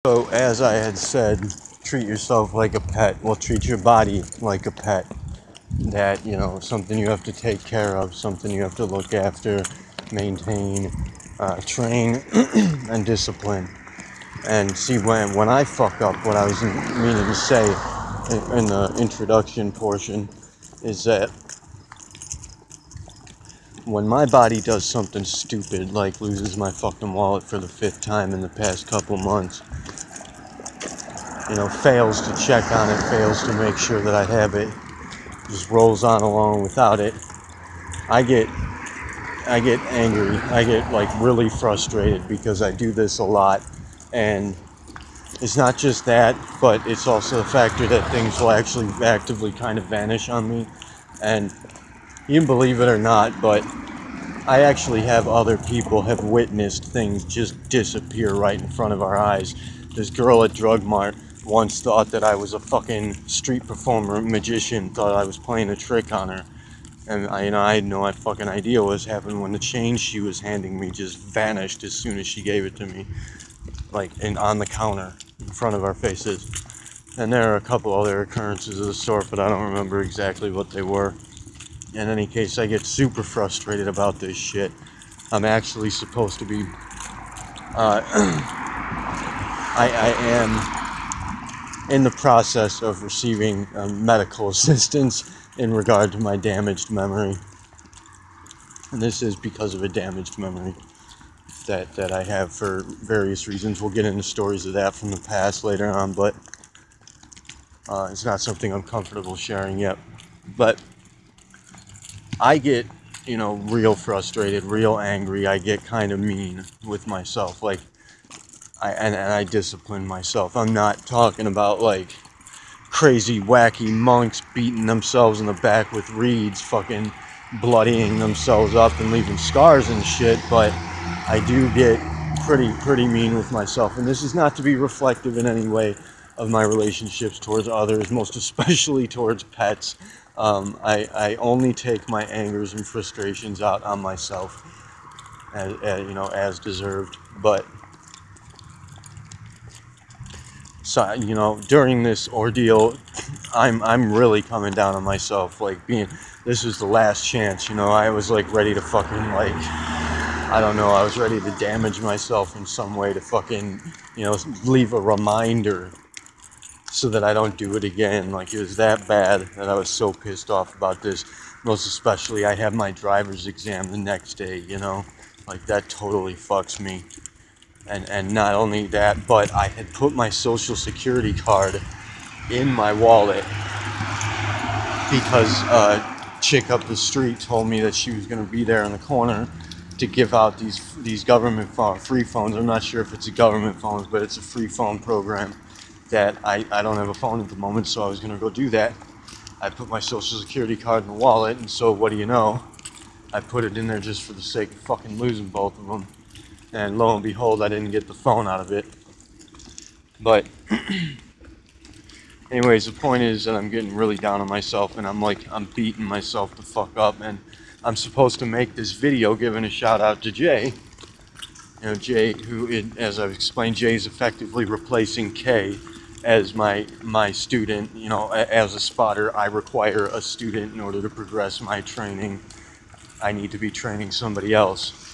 So, as I had said, treat yourself like a pet. Well, treat your body like a pet. That, something you have to take care of, something you have to look after, maintain, train, and discipline. And see, when I fuck up, what I was meaning to say in the introduction portion is that when my body does something stupid, like loses my fucking wallet for the 5th time in the past couple months, fails to check on it, fails to make sure that I have it, just rolls on along without it, I get angry. I get really frustrated because I do this a lot, and it's not just that, but it's also the factor that things will actually actively kind of vanish on me. And you can believe it or not, but I actually have other people have witnessed things just disappear right in front of our eyes. This girl at Drug Mart once thought that I was a fucking street performer, magician, thought I was playing a trick on her. And I had no fucking idea what was happening when the change she was handing me just vanished as soon as she gave it to me. On the counter in front of our faces. And there are a couple other occurrences of the sort, but I don't remember exactly what they were. In any case, I get super frustrated about this shit. I'm actually supposed to be I am in the process of receiving medical assistance in regard to my damaged memory. And this is because of a damaged memory that I have for various reasons. We'll get into stories of that from the past later on, but it's not something I'm comfortable sharing yet. But I get, real frustrated, real angry. I get kind of mean with myself. I discipline myself. I'm not talking about crazy, wacky monks beating themselves in the back with reeds, fucking bloodying themselves up and leaving scars and shit, but I do get pretty mean with myself. And this is not to be reflective in any way of my relationships towards others, most especially towards pets. I only take my angers and frustrations out on myself, as deserved. But so, during this ordeal, I'm really coming down on myself. This is the last chance. I was ready to fucking I don't know. I was ready to damage myself in some way to fucking leave a reminder so that I don't do it again. It was that bad that I was so pissed off about this. Most especially, I have my driver's exam the next day, that totally fucks me. And not only that, but I had put my social security card in my wallet because a chick up the street told me that she was going to be there in the corner to give out these government free phones. I'm not sure if it's a government phone, but it's a free phone program that I don't have a phone at the moment, so I was going to go do that. I put my social security card in the wallet, and so what do you know? I put it in there just for the sake of fucking losing both of them. And lo and behold, I didn't get the phone out of it. But anyways, the point is that I'm getting really down on myself, and I'm beating myself the fuck up. And I'm supposed to make this video giving a shout out to Jay. Jay, as I've explained, Jay is effectively replacing Kay as my student. As a spotter, I require a student in order to progress my training. I need to be training somebody else.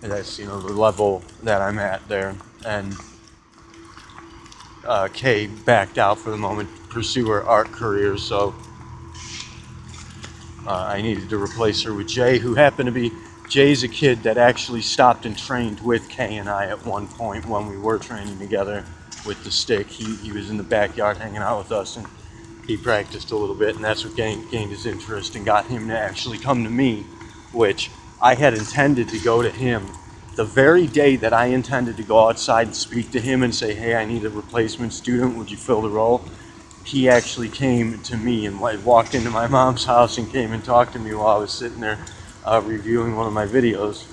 And that's, the level that I'm at there. And Kay backed out for the moment to pursue her art career, so I needed to replace her with Jay, who happened to be... Jay's a kid that actually stopped and trained with Kay and I at one point when we were training together with the stick. He was in the backyard hanging out with us, and he practiced a little bit, and that's what gained his interest and got him to actually come to me, which I had intended to go to him the very day that I intended to go outside and speak to him and say, hey, I need a replacement student, would you fill the role? He actually came to me and walked into my mom's house and came and talked to me while I was sitting there reviewing one of my videos,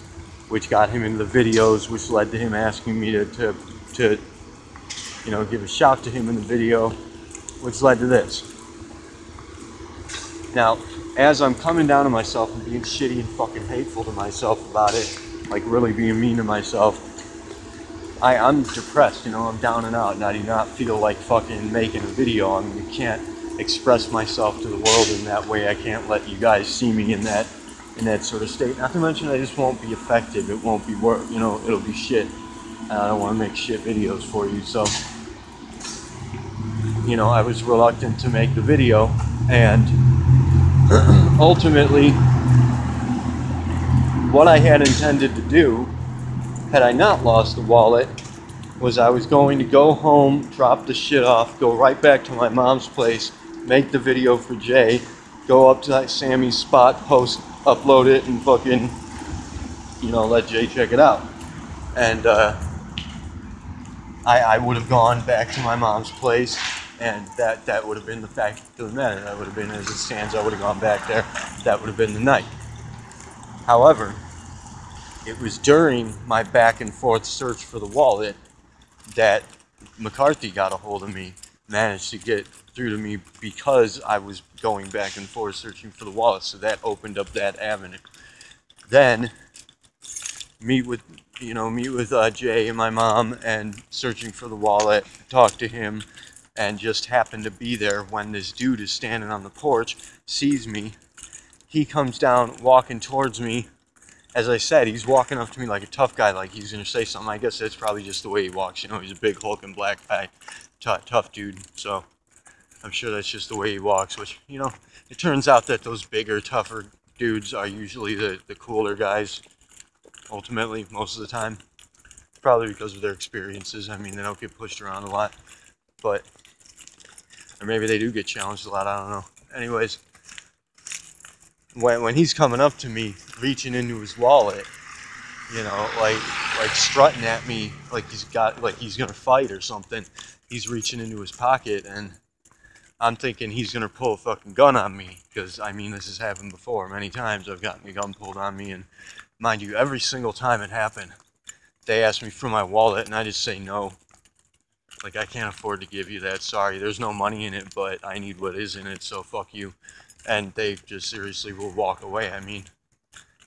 which got him into the videos, which led to him asking me to give a shout to him in the video, which led to this. Now, as I'm coming down on myself and being shitty and fucking hateful to myself about it, really being mean to myself, I'm depressed, you know, I'm down and out, and I do not feel like fucking making a video. I mean, you can't express myself to the world in that way. I can't let you guys see me in that sort of state. Not to mention, I just won't be effective. It won't be work, you know, it'll be shit. And I don't want to make shit videos for you, so, you know, I was reluctant to make the video, and ultimately, what I had intended to do, had I not lost the wallet, was I was going to go home, drop the shit off, go right back to my mom's place, make the video for Jay, go up to that Sammy's spot, post, upload it, and fucking, you know, let Jay check it out. And I would have gone back to my mom's place, and that would have been the fact of the matter. That would have been, as it stands, I would have gone back there. That would have been the night. However, it was during my back and forth search for the wallet that McCarthy got a hold of me, managed to get through to me because I was going back and forth searching for the wallet. So that opened up that avenue. Then meet with Jay and my mom and searching for the wallet, talk to him, and just happened to be there when this dude is standing on the porch, sees me. He comes down, walking towards me. As I said, he's walking up to me like a tough guy, like he's going to say something. I guess that's probably just the way he walks. You know, he's a big hulking black guy, tough dude. So I'm sure that's just the way he walks, which, you know, it turns out that those bigger, tougher dudes are usually the cooler guys, ultimately, most of the time. Probably because of their experiences. I mean, they don't get pushed around a lot, but, or maybe they do get challenged a lot, I don't know. Anyways, when he's coming up to me, reaching into his wallet, you know, like strutting at me like he's gonna fight or something. He's reaching into his pocket, and I'm thinking he's gonna pull a fucking gun on me, because I mean, this has happened before many times. I've gotten a gun pulled on me, and mind you, every single time it happened, they ask me for my wallet, and I just say no. Like, I can't afford to give you that. Sorry, there's no money in it, but I need what is in it, so fuck you. And they just seriously will walk away. I mean,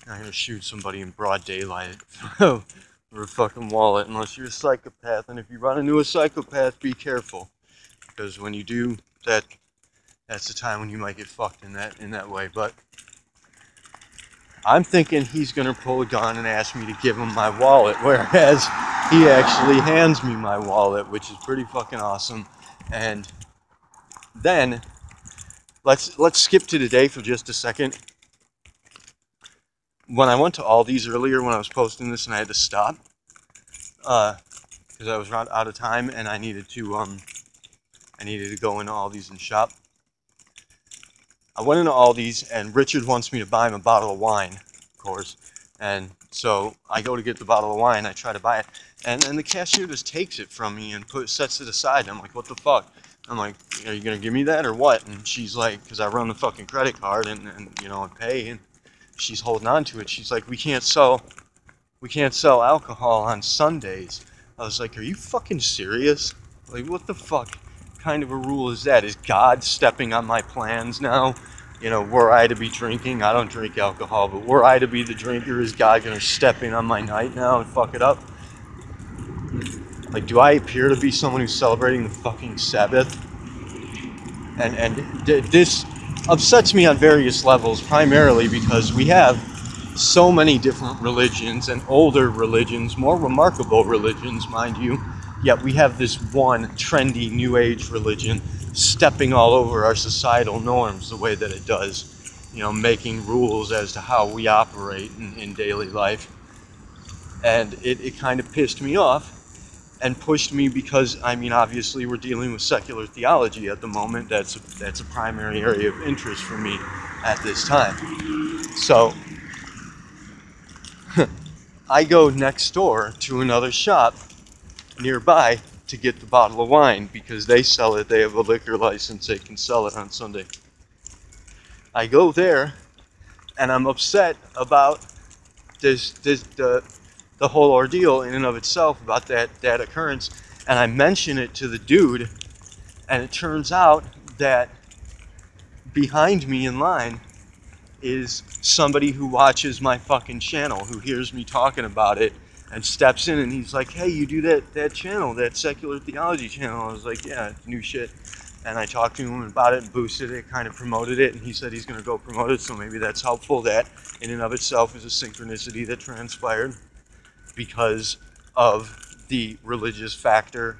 I'm not gonna shoot somebody in broad daylight for a fucking wallet unless you're a psychopath. And if you run into a psychopath, be careful, because when you do that, that's the time when you might get fucked in that way. But I'm thinking he's gonna pull a gun and ask me to give him my wallet, whereas he actually hands me my wallet, which is pretty fucking awesome. And then let's skip to today for just a second. When I went to Aldi's earlier, when I was posting this, and I had to stop because I was out of time, and I needed to go into Aldi's and shop. I went into Aldi's, and Richard wants me to buy him a bottle of wine, of course. And so I go to get the bottle of wine. I try to buy it, and the cashier just takes it from me and sets it aside. I'm like, what the fuck? I'm like, are you gonna give me that or what? And she's like, because I run the fucking credit card and you know, I pay, and she's holding on to it. She's like, we can't sell alcohol on Sundays. I was like, are you fucking serious? Like, what the fuck kind of a rule is that? Is God stepping on my plans now? You know, were I to be drinking, I don't drink alcohol, but were I to be the drinker, is God gonna step in on my night now and fuck it up? Like, do I appear to be someone who's celebrating the fucking Sabbath? And this upsets me on various levels, primarily because we have so many different religions, and older religions, more remarkable religions, mind you, yet we have this one trendy new age religion stepping all over our societal norms the way that it does, you know, making rules as to how we operate in daily life. And it kind of pissed me off and pushed me, because, I mean, obviously we're dealing with secular theology at the moment. That's a primary area of interest for me at this time. So I go next door to another shop nearby to get the bottle of wine, because they sell it. They have a liquor license. They can sell it on Sunday. I go there, and I'm upset about the whole ordeal in and of itself, about that occurrence. And I mention it to the dude, and it turns out that behind me in line is somebody who watches my fucking channel, who hears me talking about it and steps in, and he's like, hey, you do that channel, that secular theology channel? I was like, yeah, it's new shit. And I talked to him about it and boosted it, kind of promoted it, and he said he's going to go promote it, so maybe that's helpful. That in and of itself is a synchronicity that transpired because of the religious factor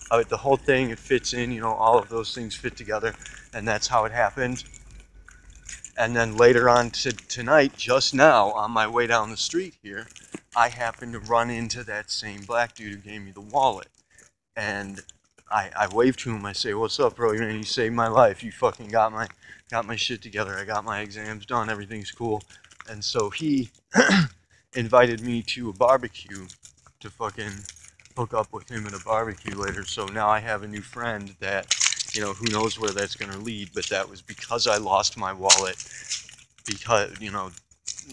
of it. The whole thing, it fits in, you know, all of those things fit together, and that's how it happened. And then later on tonight, just now, on my way down the street here, I happened to run into that same black dude who gave me the wallet. And I waved to him. I say, what's up, bro? Man, you saved my life. You fucking got my shit together. I got my exams done. Everything's cool. And so he invited me to a barbecue to fucking hook up with him at a barbecue later. So now I have a new friend that, you know, who knows where that's going to lead. But that was because I lost my wallet. Because, you know,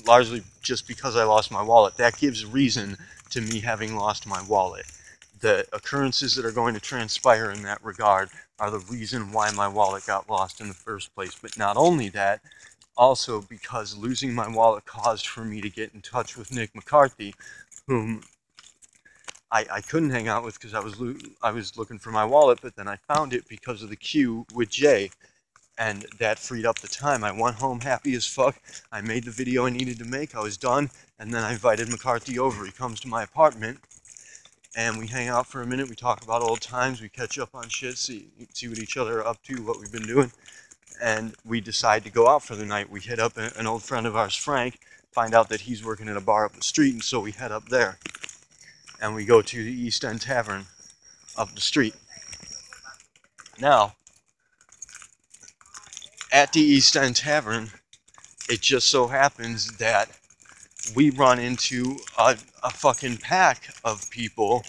largely just because I lost my wallet. That gives reason to me having lost my wallet. The occurrences that are going to transpire in that regard are the reason why my wallet got lost in the first place. But not only that, also because losing my wallet caused for me to get in touch with Nick McCarthy, whom I couldn't hang out with because I was looking for my wallet, but then I found it because of the queue with Jay, and that freed up the time. I went home happy as fuck. I made the video I needed to make. I was done, and then I invited McCarthy over. He comes to my apartment, and we hang out for a minute. We talk about old times. We catch up on shit, see what each other are up to, what we've been doing. And we decide to go out for the night. We hit up an old friend of ours, Frank, find out that he's working at a bar up the street, and so we head up there. And we go to the East End Tavern up the street. Now, at the East End Tavern, it just so happens that we run into a fucking pack of people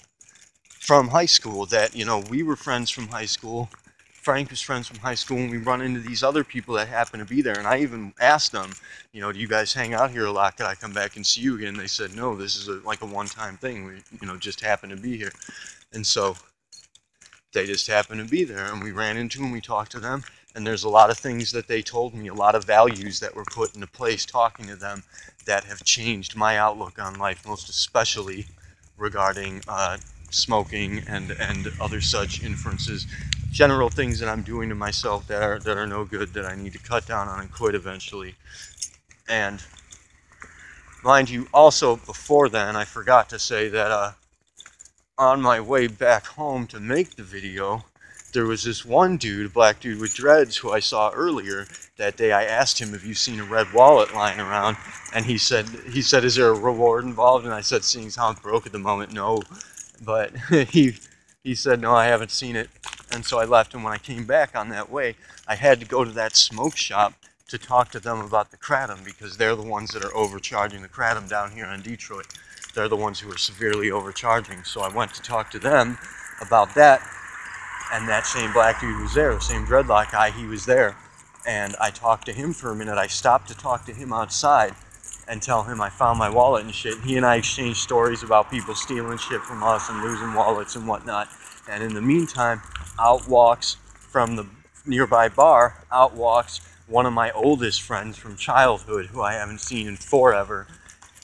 from high school that, you know, we were friends from high school. Frank was friends from high school, and we run into these other people that happen to be there. And I even asked them, you know, do you guys hang out here a lot? Could I come back and see you again? And they said, no, this is like a one-time thing. We, you know, just happen to be here. And so they just happened to be there, and we ran into them, we talked to them. And there's a lot of things that they told me, a lot of values that were put into place talking to them that have changed my outlook on life, most especially regarding smoking and other such inferences, general things that I'm doing to myself that are no good, that I need to cut down on and quit eventually. And mind you, also before then, I forgot to say that on my way back home to make the video, there was this one dude, a black dude with dreads, who I saw earlier that day. I asked him, have you seen a red wallet lying around? And he said, is there a reward involved? And I said, seeing as how I'm broke at the moment, no. But he said, no, I haven't seen it. And so I left, and when I came back on that way, I had to go to that smoke shop to talk to them about the kratom, because they're the ones that are overcharging the kratom down here in Detroit. They're the ones who are severely overcharging. So I went to talk to them about that. And that same black dude was there, the same dreadlock guy, he was there. And I talked to him for a minute. I stopped to talk to him outside and tell him I found my wallet and shit. He and I exchanged stories about people stealing shit from us and losing wallets and whatnot. And in the meantime, out walks from the nearby bar, out walks one of my oldest friends from childhood, who I haven't seen in forever.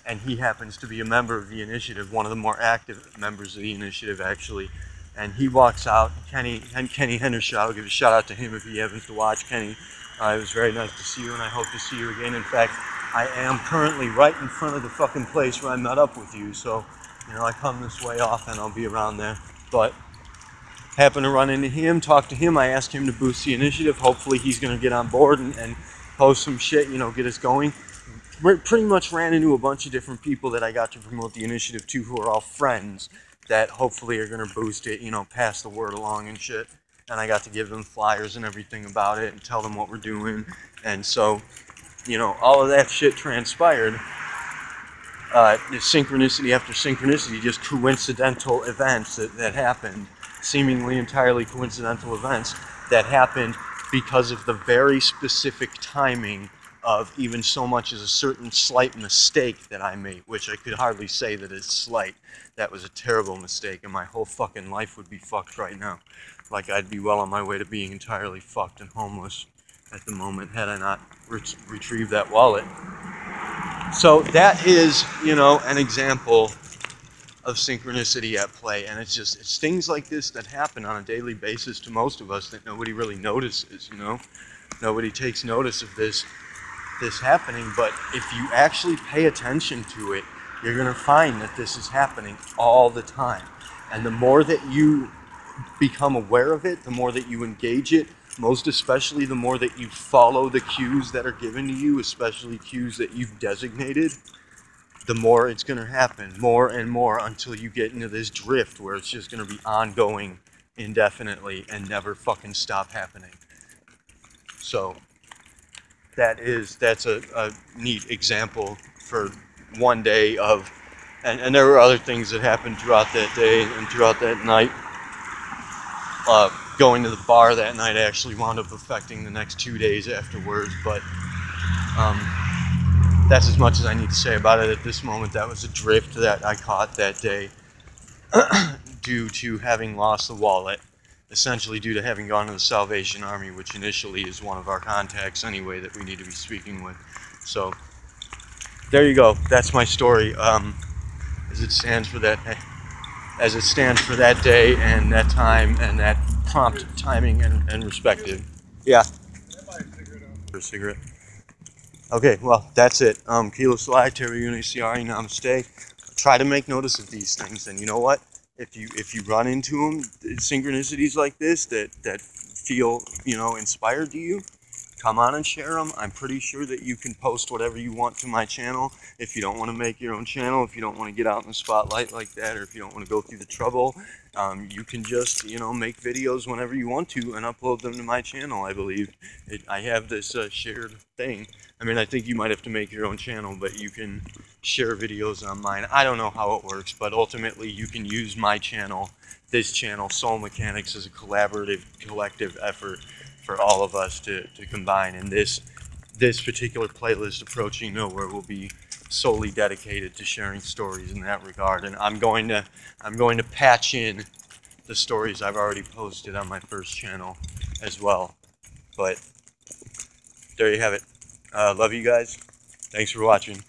And he happens to be a member of the initiative, one of the more active members of the initiative, actually. And he walks out, Kenny Hendershot. I'll give a shout out to him if he happens to watch. Kenny, it was very nice to see you, and I hope to see you again. In fact, I am currently right in front of the fucking place where I met up with you. So, you know, I come this way often, I'll be around there. But happened to run into him, talk to him. I asked him to boost the initiative. Hopefully he's going to get on board and post some shit, you know, get us going. Pretty much ran into a bunch of different people that I got to promote the initiative to, who are all friends, that hopefully are going to boost it, you know, pass the word along and shit. And I got to give them flyers and everything about it and tell them what we're doing. And so, you know, all of that shit transpired. Synchronicity after synchronicity, just coincidental events that happened, seemingly entirely coincidental events that happened because of the very specific timing of even so much as a certain slight mistake that I made, which I could hardly say that it's slight. That was a terrible mistake, and my whole fucking life would be fucked right now. Like, I'd be well on my way to being entirely fucked and homeless at the moment had I not retrieved that wallet. So that is, you know, an example of synchronicity at play. And it's things like this that happen on a daily basis to most of us that nobody really notices, you know? Nobody takes notice of this happening, but if you actually pay attention to it, you're going to find that this is happening all the time. And the more that you become aware of it, the more that you engage it, most especially the more that you follow the cues that are given to you, especially cues that you've designated, the more it's going to happen, more and more, until you get into this drift where it's just going to be ongoing indefinitely and never fucking stop happening. So that's a neat example for one day of, and there were other things that happened throughout that day and throughout that night. Going to the bar that night actually wound up affecting the next 2 days afterwards, but that's as much as I need to say about it at this moment. That was a drift that I caught that day due to having lost the wallet. Essentially due to having gone to the Salvation Army, which initially is one of our contacts anyway that we need to be speaking with. So there you go. That's my story as it stands for that day and that time and that prompt timing and respective. Yeah. For a cigarette. Okay, well, that's it. Kilo Salai, Terry Uni Siari, Namaste. Try to make notice of these things, and you know what? If you run into them, synchronicities like this that feel, you know, inspired to you, come on and share them. I'm pretty sure that you can post whatever you want to my channel. If you don't want to make your own channel, if you don't want to get out in the spotlight like that, or if you don't want to go through the trouble, you can just, you know, make videos whenever you want to and upload them to my channel. I believe I have this shared thing. I mean, I think you might have to make your own channel, but you can share videos on mine. I don't know how it works, but ultimately you can use my channel, this channel, Soul Mechanics, as a collaborative, collective effort for all of us to combine. And this particular playlist, Approaching Nowhere, will be solely dedicated to sharing stories in that regard. And I'm going to patch in the stories I've already posted on my first channel as well. But there you have it. Love you guys. Thanks for watching.